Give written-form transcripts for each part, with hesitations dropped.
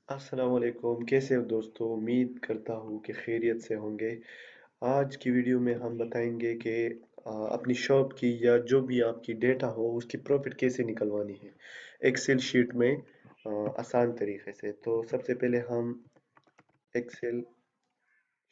السلام علیکم، کیسے ہو دوستو؟ امید کرتا ہوں کہ خیریت سے ہوں گے۔ آج کی ویڈیو میں ہم بتائیں گے کہ اپنی شاپ کی یا جو بھی آپ کی ڈیٹا ہو اس کی پروفٹ کیسے نکلوانی ہے ایکسل شیٹ میں آسان طریقے سے۔ تو سب سے پہلے ہم ایکسل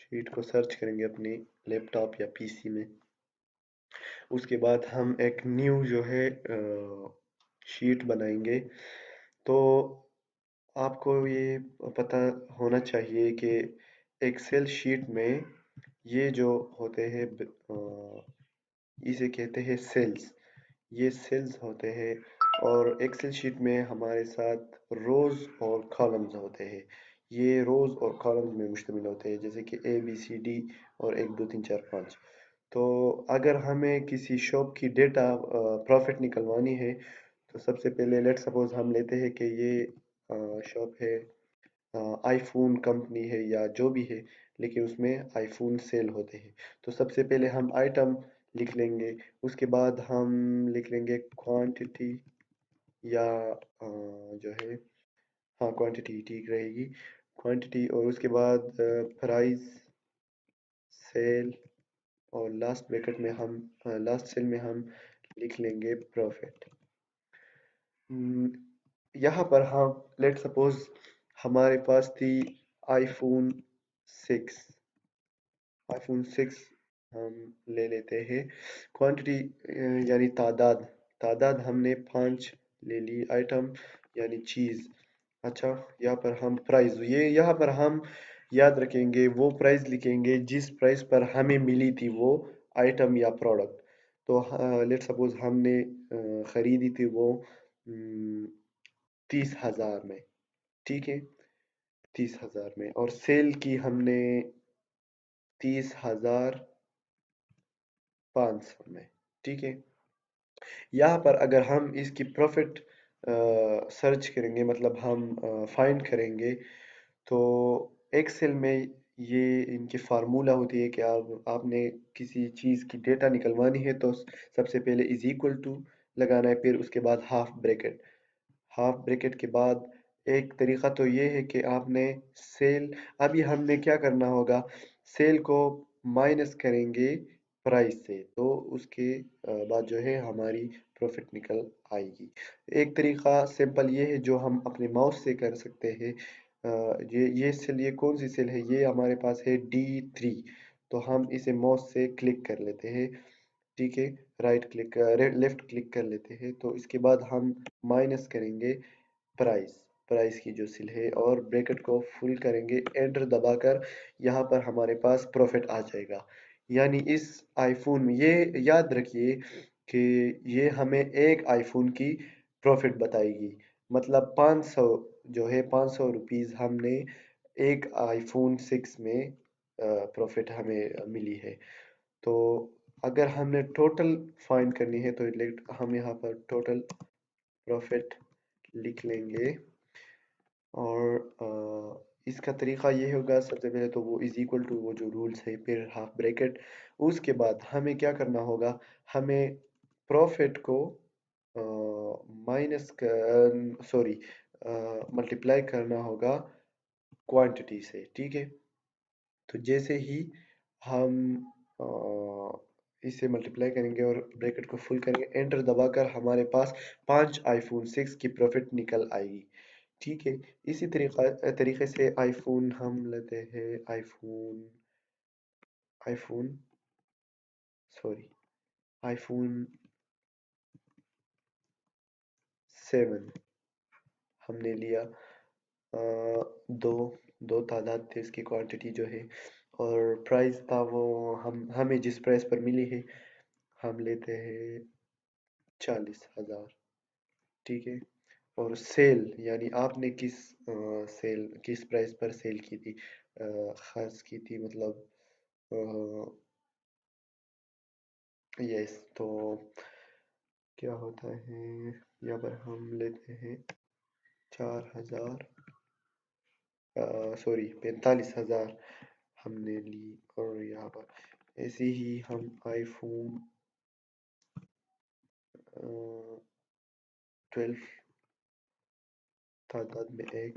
شیٹ کو سرچ کریں گے اپنی لیپ ٹاپ یا پی سی میں۔ اس کے بعد ہم ایک نیو جو ہے شیٹ بنائیں گے۔ تو آپ کو یہ پتہ ہونا چاہیے کہ ایکسل شیٹ میں یہ جو ہوتے ہیں اسے کہتے ہیں سیلز۔ یہ سیلز ہوتے ہیں اور ایکسل شیٹ میں ہمارے ساتھ روز اور کالمز ہوتے ہیں۔ یہ روز اور کالمز میں مشتمل ہوتے ہیں، جیسے کہ اے بی سی ڈی اور 1 2 3 4 5۔ تو اگر ہمیں کسی شاپ کی ڈیٹا پروفٹ نکلوانی ہے تو سب سے پہلے لیٹ سپوز ہم لیتے ہیں کہ یہ شاپ ہے، آئی فون کمپنی ہے یا جو بھی ہے، لیکن اس میں آئی فون سیل ہوتے ہیں۔ تو سب سے پہلے ہم آئٹم لکھ لیں گے، اس کے بعد ہم لکھ لیں گے کوانٹٹی یا جو ہے ہاں کوانٹٹی ٹھیک رہے گی، کوانٹٹی، اور اس کے بعد پرائز، سیل، اور لاسٹ بریکٹ میں ہم لاسٹ سیل میں ہم لکھ لیں گے پروفٹ۔ یہاں پر ہم لیٹ سپوز ہمارے پاس تھی آئی فون 6، آئی فون 6 ہم لے لیتے ہیں۔ کوانٹٹی یعنی تعداد ہم نے 5 لے لی، آئٹم یعنی چیز۔ اچھا، یہاں پر ہم پرائز، یہ یہاں پر ہم یاد رکھیں گے وہ پرائز لکھیں گے جس پرائز پر ہمیں ملی تھی وہ آئٹم یا پروڈکٹ۔ تو لیٹ سپوز ہم نے خریدی تھی وہ 30,000 میں، ٹھیک ہے، 30,000 میں، اور سیل کی ہم نے 30,500 میں، ٹھیک ہے۔ یہاں پر اگر ہم اس کی پروفٹ سرچ کریں گے، مطلب ہم فائنڈ کریں گے، تو ایکسل میں یہ ان کی فارمولہ ہوتی ہے کہ آپ نے کسی چیز کی ڈیٹا نکلوانی ہے تو سب سے پہلے از ایکول ٹو لگانا ہے، پھر اس کے بعد ہاف بریکٹ، ہاف بریکٹ کے بعد ایک طریقہ تو یہ ہے کہ آپ نے سیل، ابھی ہم نے کیا کرنا ہوگا، سیل کو مائنس کریں گے پرائس سے، تو اس کے بعد جو ہے ہماری پروفٹ نکل آئے گی۔ ایک طریقہ سمپل یہ ہے جو ہم اپنے ماؤس سے کر سکتے ہیں۔ یہ سیل، یہ کون سی سیل ہے؟ یہ ہمارے پاس ہے D3، تو ہم اسے ماؤس سے کلک کر لیتے ہیں، ٹھیک ہے، رائٹ کلک، لیفٹ کلک کر لیتے ہیں، تو اس کے بعد ہم مائنس کریں گے پرائس کی جو سیل ہے، اور بریکٹ کو فل کریں گے، انٹر دبا کر یہاں پر ہمارے پاس پروفٹ آ جائے گا۔ یعنی اس آئی فون میں یہ یاد رکھیے کہ یہ ہمیں ایک آئی فون کی پروفٹ بتائے گی، مطلب 500 جو ہے 500 روپیز ہم نے ایک آئی فون 6 میں پروفٹ ہمیں ملی ہے۔ تو اگر ہم نے ٹوٹل فائنڈ کرنی ہے تو ہم یہاں پر ٹوٹل پروفٹ لکھ لیں گے، اور اس کا طریقہ یہ ہوگا، سب سے پہلے تو وہ از ایکول ٹو وہ جو رولز ہے، پھر ہاف بریکٹ، اس کے بعد ہمیں کیا کرنا ہوگا، ہمیں پروفٹ کو مائنس سوری ملٹیپلائی کرنا ہوگا کوانٹٹی سے، ٹھیک ہے۔ تو جیسے ہی ہم اسے ملٹیپلائی کریں گے اور بریکٹ کو فل کریں گے، انٹر دبا کر ہمارے پاس 5 آئی فون 6 کی پروفٹ نکل آئے گی، ٹھیک ہے۔ اسی طریقے سے آئی فون ہم لیتے ہیں، آئی فون 7 ہم نے لیا، دو تعداد تھے اس کی، کوانٹٹی جو ہے، اور پرائز تھا وہ ہمیں جس پرائز پر ملی ہے ہم لیتے ہیں 40,000، ٹھیک ہے۔ اور سیل یعنی آپ نے کس پرائز پر سیل کی تھی، خرچ کی تھی، مطلب یس، تو کیا ہوتا ہے، یہاں پر ہم لیتے ہیں 4,000، سوری 45,000 ہم نے لی، اور یہاں پر ایسے ہی ہم آئی فون 12 تعداد میں ایک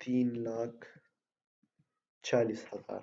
3,40,000।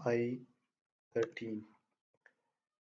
I13,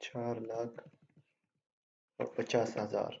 4,50,000।